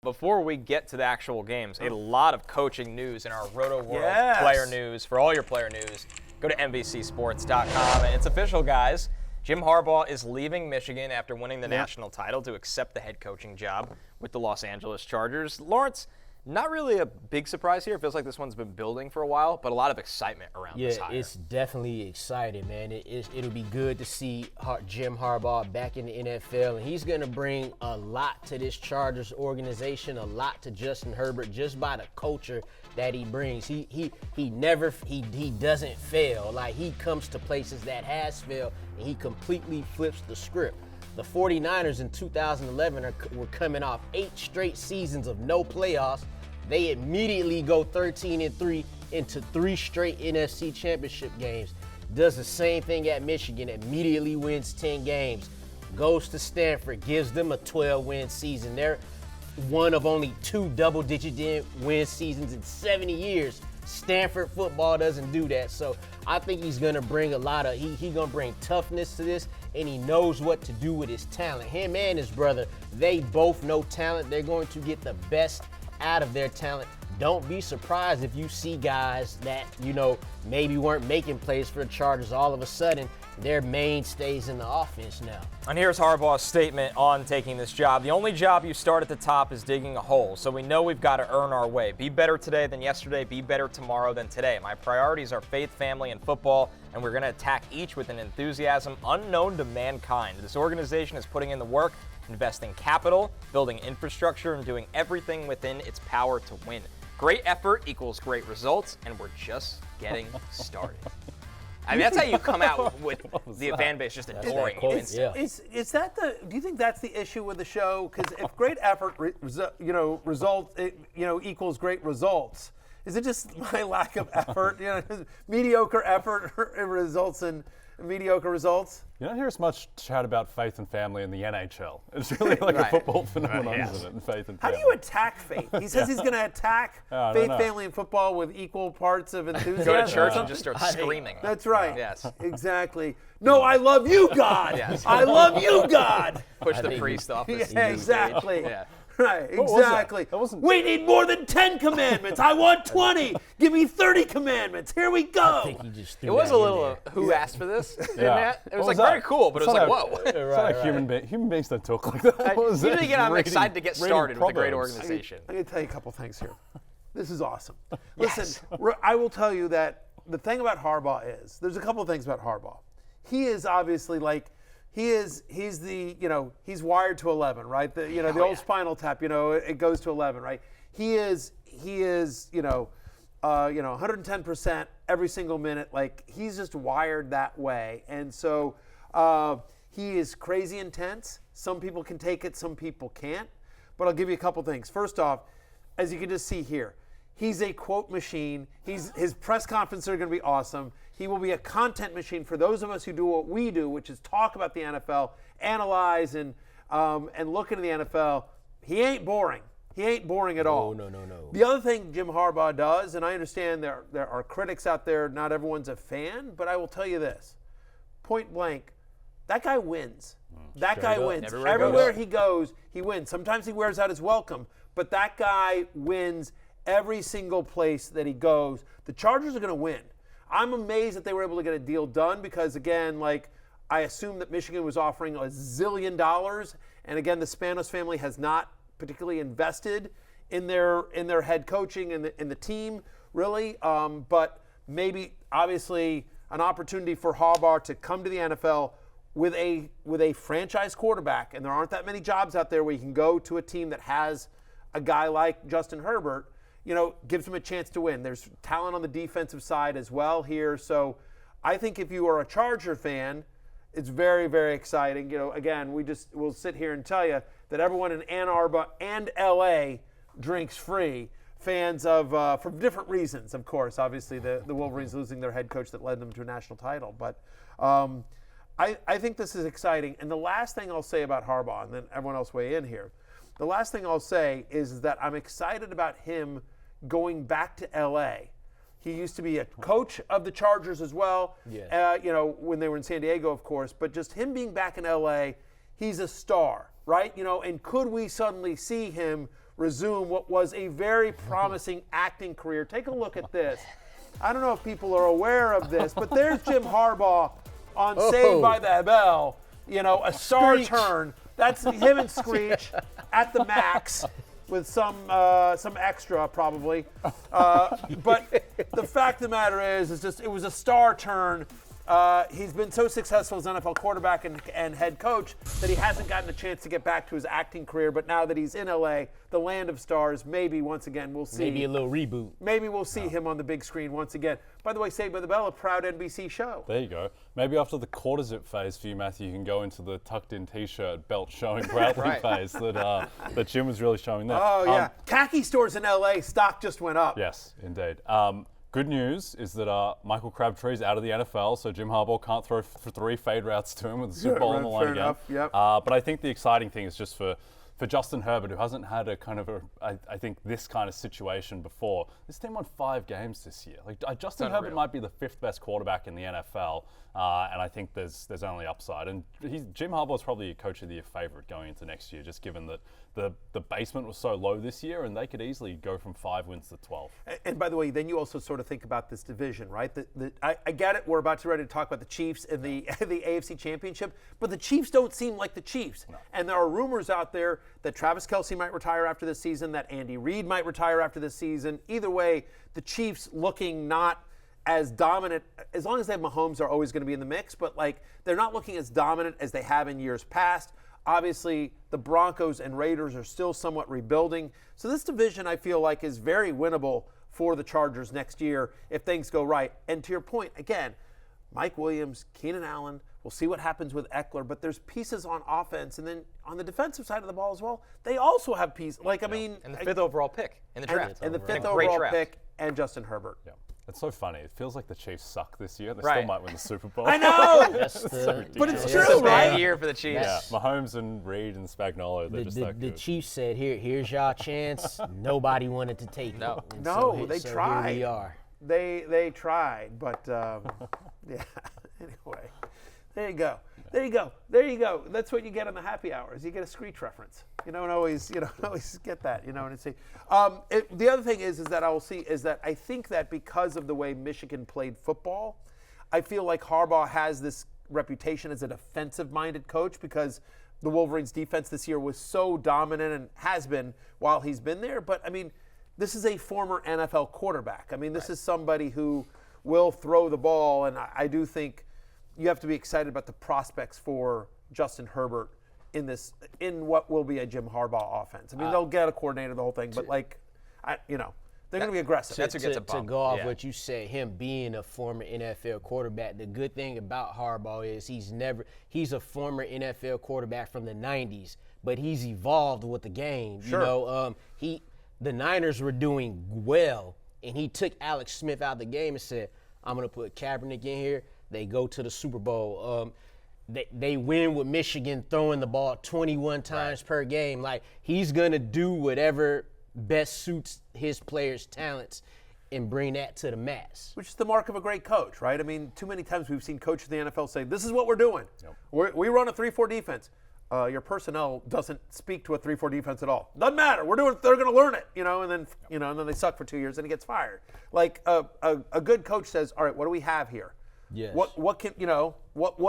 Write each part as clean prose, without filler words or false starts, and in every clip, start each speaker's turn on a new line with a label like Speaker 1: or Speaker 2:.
Speaker 1: Before we get to the actual games, a lot of coaching news in our Roto World player news. For all your player news, go to NBCSports.com. And it's official, guys. Jim Harbaugh is leaving Michigan after winning the national title to accept the head coaching job with the Los Angeles Chargers. Lawrence, not really a big surprise here. It feels like this one's been building for a while, but a lot of excitement around this hire.
Speaker 2: Yeah, it's definitely exciting, man. It'll be good to see Jim Harbaugh back in the NFL, and he's going to bring a lot to this Chargers organization, a lot to Justin Herbert, just by the culture that he brings. He doesn't fail. Like, he comes to places that has failed, and he completely flips the script. The 49ers in 2011 were coming off 8 straight seasons of no playoffs. They immediately go 13-3 into 3 straight NFC championship games. Does the same thing at Michigan, immediately wins 10 games. Goes to Stanford, gives them a 12-win season. They're one of only 2 double-digit win seasons in 70 years. Stanford football doesn't do that. So I think he's going to bring a lot of, he's going to bring toughness to this, and he knows what to do with his talent. Him and his brother, they both know talent. They're going to get the best out of their talent. Don't be surprised if you see guys that, maybe weren't making plays for the Chargers. All of a sudden, they're mainstays in the offense now.
Speaker 1: And here's Harbaugh's statement on taking this job. The only job you start at the top is digging a hole, so we know we've got to earn our way. Be better today than yesterday. Be better tomorrow than today. My priorities are faith, family, and football, and we're going to attack each with an enthusiasm unknown to mankind. This organization is putting in the work, investing capital, building infrastructure, and doing everything within its power to win. Great effort equals great results, and we're just getting started. I mean, that's how you come out with the fan base just adoring you.
Speaker 3: Is that do you think that's the issue with the show? Because if great effort, equals great results, is it just my lack of effort? Mediocre effort results in mediocre results?
Speaker 4: You don't hear as much chat about faith and family in the NHL. It's really like a football phenomenon, isn't it? And faith and family.
Speaker 3: How do you attack faith? He says he's going to attack faith, family, and football with equal parts of enthusiasm.
Speaker 1: Go to church and just start screaming.
Speaker 3: That's right.
Speaker 1: Yes.
Speaker 3: Exactly. No, I love you, God.
Speaker 1: Yes.
Speaker 3: I love you, God.
Speaker 1: Push the priest off the stage.
Speaker 3: Exactly.
Speaker 1: Yeah.
Speaker 3: Right, exactly. We need more than 10 commandments. I want 20. Give me 30 commandments. Here we go.
Speaker 2: I think he just threw
Speaker 1: It was
Speaker 2: that
Speaker 1: a
Speaker 2: in
Speaker 1: little
Speaker 2: there.
Speaker 1: who asked for this?
Speaker 4: Yeah.
Speaker 1: It was very cool, but it was like, whoa.
Speaker 4: It's not like human beings don't talk like that.
Speaker 1: Usually, I'm excited to get started with a great organization.
Speaker 3: I'm going to tell you a couple things here. This is awesome. Listen, I will tell you that the thing about Harbaugh is, there's a couple of things about Harbaugh. He is obviously he's wired to 11, right? The old spinal tap, it goes to 11, right? He is 110% every single minute. Like, he's just wired that way. And so he is crazy intense. Some people can take it, some people can't. But I'll give you a couple things. First off, as you can just see here, he's a quote machine. His press conferences are going to be awesome. He will be a content machine for those of us who do what we do, which is talk about the NFL, analyze, and look into the NFL. He ain't boring. He ain't boring at all.
Speaker 2: No.
Speaker 3: The other thing Jim Harbaugh does, and I understand there are critics out there, not everyone's a fan, but I will tell you this. Point blank, that guy wins. That guy wins. Everywhere he goes, he wins. Sometimes he wears out his welcome, but that guy wins every single place that he goes. The Chargers are going to win. I'm amazed that they were able to get a deal done because, again, I assume that Michigan was offering $1 zillion, and again, the Spanos family has not particularly invested in their head coaching and in the team, really. But maybe, obviously, an opportunity for Harbaugh to come to the NFL with a franchise quarterback, and there aren't that many jobs out there where you can go to a team that has a guy like Justin Herbert. Gives him a chance to win. There's talent on the defensive side as well here. So I think if you are a Charger fan, it's very, very exciting. Again, we'll sit here and tell you that everyone in Ann Arbor and LA drinks free. Fans of, for different reasons, of course. Obviously, the Wolverines losing their head coach that led them to a national title. But I think this is exciting. And the last thing I'll say about Harbaugh, and then everyone else weigh in here, the last thing I'll say is that I'm excited about him going back to L.A. He used to be a coach of the Chargers as well, when they were in San Diego, of course. But just him being back in L.A., he's a star, right? And could we suddenly see him resume what was a very promising acting career. Take a look at this. I don't know if people are aware of this, but there's Jim Harbaugh on Saved by the Bell, a star turn. That's him and Screech at the max with some extra probably. But the fact of the matter is it was a star turn. He's been so successful as an NFL quarterback and head coach that he hasn't gotten a chance to get back to his acting career. But now that he's in LA, the land of stars, maybe once again we'll see.
Speaker 2: Maybe a little reboot.
Speaker 3: Maybe we'll see him on the big screen once again. By the way, Saved by the Bell, a proud NBC show.
Speaker 4: There you go. Maybe after the quarter zip phase for you, Matthew, you can go into the tucked-in T-shirt, belt showing proudly phase that Jim was really showing there.
Speaker 3: Oh, yeah. Khaki stores in LA, stock just went up.
Speaker 4: Yes, indeed. Good news is that Michael Crabtree's out of the NFL, so Jim Harbaugh can't throw for 3 fade routes to him with the Super Bowl on the line again.
Speaker 3: Enough, yep.
Speaker 4: But I think the exciting thing is just for Justin Herbert, who hasn't had I think this kind of situation before. This team won 5 games this year. Justin Herbert might be the 5th best quarterback in the NFL, and I think there's only upside. And Jim Harbaugh is probably a Coach of the Year favorite going into next year, just given that the basement was so low this year, and they could easily go from 5 wins to 12.
Speaker 3: And by the way, then you also sort of think about this division, right? I get it. We're about to ready to talk about the Chiefs and the AFC Championship, but the Chiefs don't seem like the Chiefs. No. And there are rumors out there that Travis Kelce might retire after this season, that Andy Reid might retire after this season. Either way, the Chiefs looking not as dominant, as long as they have Mahomes, are always going to be in the mix, but they're not looking as dominant as they have in years past. Obviously, the Broncos and Raiders are still somewhat rebuilding. So this division, I feel like, is very winnable for the Chargers next year if things go right. And to your point, again, Mike Williams, Keenan Allen, we'll see what happens with Eckler, but there's pieces on offense. And then on the defensive side of the ball as well, they also have pieces.
Speaker 1: And the 5th overall pick in the draft.
Speaker 3: And the 5th overall pick and Justin Herbert.
Speaker 4: Yeah. It's so funny. It feels like the Chiefs suck this year. They still might win the Super Bowl.
Speaker 3: I know!
Speaker 2: But
Speaker 3: it's
Speaker 1: true,
Speaker 3: right?
Speaker 1: It's a bad year for the Chiefs.
Speaker 4: Yeah, Mahomes and Reid and Spagnuolo, they're just that good.
Speaker 2: The Chiefs said, here's y'all chance. Nobody wanted to take it.
Speaker 3: They tried.
Speaker 2: Here we are.
Speaker 3: They tried, but yeah. Anyway, there you go. That's what you get on the happy hours. You get a Screech reference. You don't always get that. And see. The other thing is that I will see is that I think that because of the way Michigan played football, I feel like Harbaugh has this reputation as a defensive-minded coach because the Wolverines' defense this year was so dominant and has been while he's been there. But I mean, this is a former NFL quarterback. I mean, this is somebody who will throw the ball, and I do think you have to be excited about the prospects for Justin Herbert in what will be a Jim Harbaugh offense. I mean, they'll get a coordinator, the whole thing, but they're going to be aggressive.
Speaker 1: That's what gets a bump.
Speaker 2: To go off what you said, him being a former NFL quarterback, the good thing about Harbaugh is he's a former NFL quarterback from the 90s, but he's evolved with the game.
Speaker 3: Sure.
Speaker 2: The Niners were doing well, and he took Alex Smith out of the game and said, I'm going to put Kaepernick in here. They go to the Super Bowl. They win with Michigan throwing the ball 21 times per game. He's going to do whatever best suits his players' talents and bring that to the mass.
Speaker 3: Which is the mark of a great coach, right? I mean, too many times we've seen coaches in the NFL say, this is what we're doing. Yep. We run a 3-4 defense. Your personnel doesn't speak to a 3-4 defense at all. Doesn't matter. They're going to learn it, and then they suck for 2 years and he gets fired. A good coach says, all right, what do we have here?
Speaker 2: Yes.
Speaker 3: What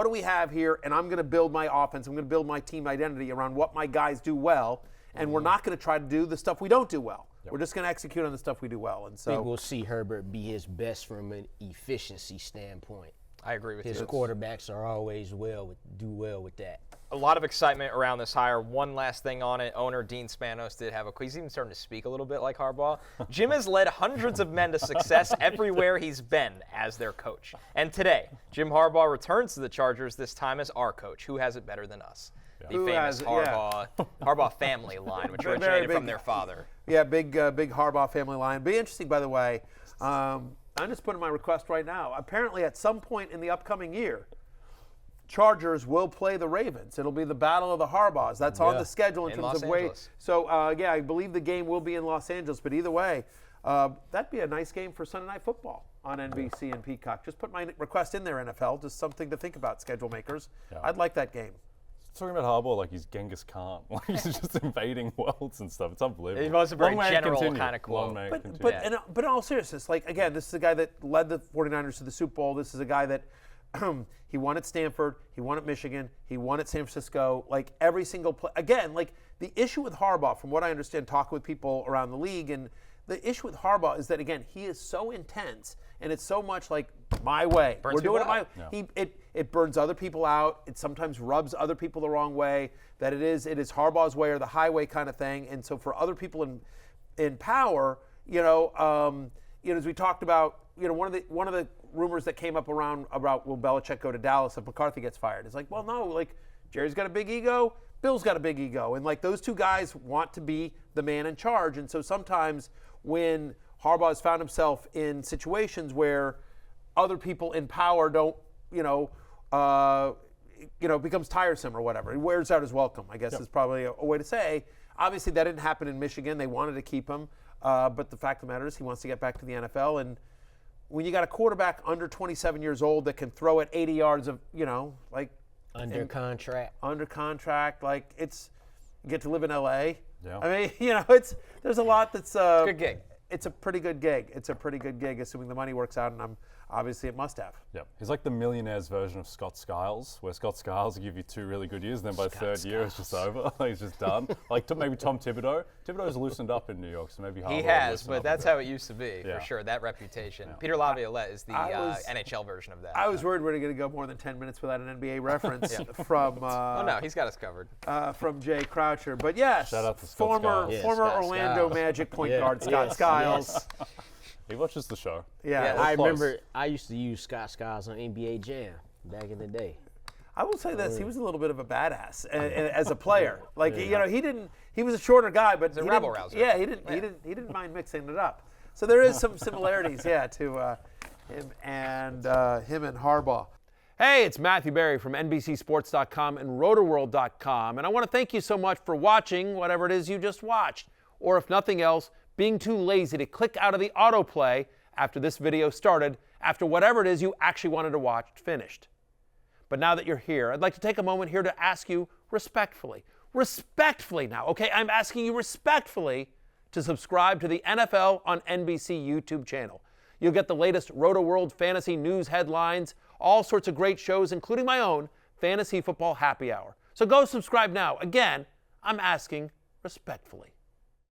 Speaker 3: do we have here? And I'm going to build my offense. I'm going to build my team identity around what my guys do well. And we're not going to try to do the stuff we don't do well. Yep. We're just going to execute on the stuff we do well. And so
Speaker 2: I think we'll see Herbert be his best from an efficiency standpoint.
Speaker 1: I agree with you.
Speaker 2: His quarterbacks are always do well with that.
Speaker 1: A lot of excitement around this hire. One last thing on it. Owner Dean Spanos did have he's even starting to speak a little bit like Harbaugh. Jim has led hundreds of men to success everywhere he's been as their coach. And today, Jim Harbaugh returns to the Chargers, this time as our coach. Who has it better than us? The famous Harbaugh family line, which originated from their father.
Speaker 3: Yeah, big Harbaugh family line. Be interesting, by the way. I'm just putting my request right now. Apparently, at some point in the upcoming year, Chargers will play the Ravens. It'll be the Battle of the Harbaughs. That's on the schedule in terms of weight. So, I believe the game will be in Los Angeles. But either way, that'd be a nice game for Sunday Night Football on NBC and Peacock. Just put my request in there, NFL. Just something to think about, schedule makers. Yeah. I'd like that game.
Speaker 4: Talking about Harbaugh like he's Genghis Khan. Like he's just invading worlds and stuff. It's unbelievable.
Speaker 1: It was a very general kind of quote.
Speaker 3: But in all seriousness, like, again, this is a guy that led the 49ers to the Super Bowl. This is a guy that he won at Stanford, he won at Michigan, he won at San Francisco. Like, every single play. Again, like, the issue with Harbaugh, from what I understand, talking with people around the league, and the issue with Harbaugh is that, again, he is so intense, and it's so much like my way. We're doing it my way. It burns other people out. It sometimes rubs other people the wrong way. That it is Harbaugh's way or the highway kind of thing. And so for other people in power, as we talked about, one of the rumors that came up around about will Belichick go to Dallas if McCarthy gets fired? It's like, well, no, like Jerry's got a big ego, Bill's got a big ego, and like those two guys want to be the man in charge. And so sometimes when Harbaugh has found himself in situations where other people in power don't, becomes tiresome or whatever. It wears out his welcome, I guess is probably a way to say. Obviously, that didn't happen in Michigan. They wanted to keep him. But the fact of the matter is he wants to get back to the NFL. And when you got a quarterback under 27 years old that can throw at 80 yards of,
Speaker 2: Under contract, like you get to live in L.A.
Speaker 4: Yeah.
Speaker 3: I mean, there's a lot that's
Speaker 1: good gig.
Speaker 3: It's a pretty good gig. It's a pretty good gig, assuming the money works out, and obviously it must have.
Speaker 4: Yeah, he's like the millionaire's version of Scott Skiles, where Scott Skiles will give you 2 really good years, and then by the third year it's just over. He's just done. Like maybe Tom Thibodeau. Thibodeau's loosened up in New York, so maybe Harbaugh
Speaker 1: he has, but that's how it used to be for sure. That reputation.
Speaker 4: Yeah.
Speaker 1: Peter Laviolette is the NHL version of that.
Speaker 3: I was worried we were going to go more than 10 minutes without an NBA reference from.
Speaker 1: Oh no, he's got us covered.
Speaker 3: From Jay Croucher, but yes,
Speaker 4: shout out to Scott
Speaker 3: former
Speaker 4: Skiles.
Speaker 3: Orlando Magic point guard Scott Skiles.
Speaker 2: Yes.
Speaker 4: He watches the show.
Speaker 3: Yeah,
Speaker 2: I remember I used to use Scott Skiles on NBA Jam back in the day.
Speaker 3: I will say this: he was a little bit of a badass as a player. Like he was a shorter guy, but
Speaker 1: he's a rebel rouser.
Speaker 3: Yeah, he didn't mind mixing it up. So there is some similarities, to him and Harbaugh. Hey, it's Matthew Berry from NBCSports.com and RotorWorld.com, and I want to thank you so much for watching whatever it is you just watched, or if nothing else, being too lazy to click out of the autoplay after this video started, after whatever it is you actually wanted to watch finished. But now that you're here, I'd like to take a moment here to ask you respectfully now, okay? I'm asking you respectfully to subscribe to the NFL on NBC YouTube channel. You'll get the latest Roto-World fantasy news headlines, all sorts of great shows, including my own Fantasy Football Happy Hour. So go subscribe now. Again, I'm asking respectfully.